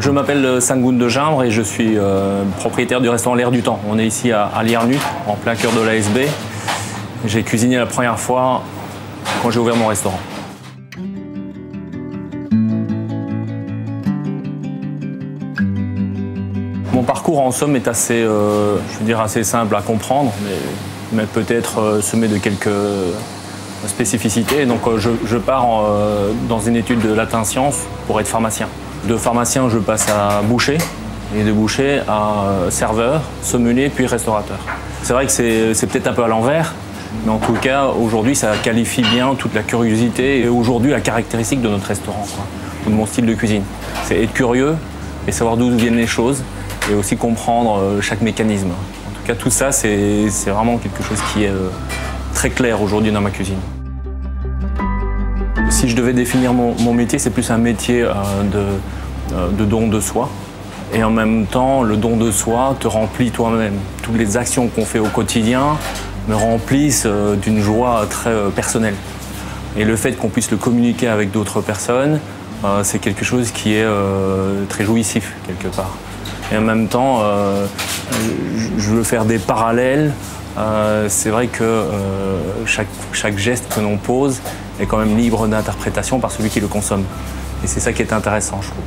Je m'appelle Sangoun de Gimbre et je suis propriétaire du restaurant L'Air du Temps. On est ici à Liernu, en plein cœur de l'ASB. J'ai cuisiné la première fois quand j'ai ouvert mon restaurant. Mon parcours en somme est assez, je veux dire, assez simple à comprendre, mais peut-être semé de quelques spécificités. Donc je pars dans une étude de latin sciences pour être pharmacien. De pharmacien, je passe à boucher, et de boucher à serveur, sommelier, puis restaurateur. C'est vrai que c'est peut-être un peu à l'envers, mais en tout cas, aujourd'hui, ça qualifie bien toute la curiosité et aujourd'hui la caractéristique de notre restaurant, quoi, ou de mon style de cuisine. C'est être curieux et savoir d'où viennent les choses et aussi comprendre chaque mécanisme. En tout cas, tout ça, c'est vraiment quelque chose qui est très clair aujourd'hui dans ma cuisine. Si je devais définir mon métier, c'est plus un métier de don de soi. Et en même temps, le don de soi te remplit toi-même. Toutes les actions qu'on fait au quotidien me remplissent d'une joie très personnelle. Et le fait qu'on puisse le communiquer avec d'autres personnes, c'est quelque chose qui est très jouissif, quelque part. Et en même temps, je veux faire des parallèles. C'est vrai que chaque geste que l'on pose est quand même libre d'interprétation par celui qui le consomme. Et c'est ça qui est intéressant, je trouve.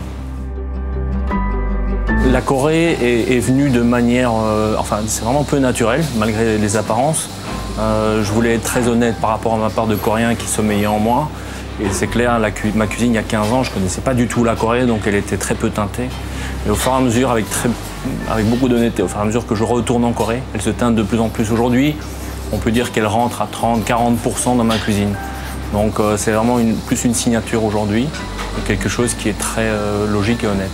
La Corée est venue de manière... enfin, c'est vraiment peu naturel, malgré les apparences. Je voulais être très honnête par rapport à ma part de Coréen qui sommeillait en moi. Et c'est clair, ma cuisine, il y a 15 ans, je ne connaissais pas du tout la Corée, donc elle était très peu teintée. Et au fur et à mesure, avec beaucoup d'honnêteté, au fur et à mesure que je retourne en Corée, elle se teinte de plus en plus aujourd'hui. On peut dire qu'elle rentre à 30-40% dans ma cuisine. Donc c'est vraiment plus une signature aujourd'hui, quelque chose qui est très logique et honnête.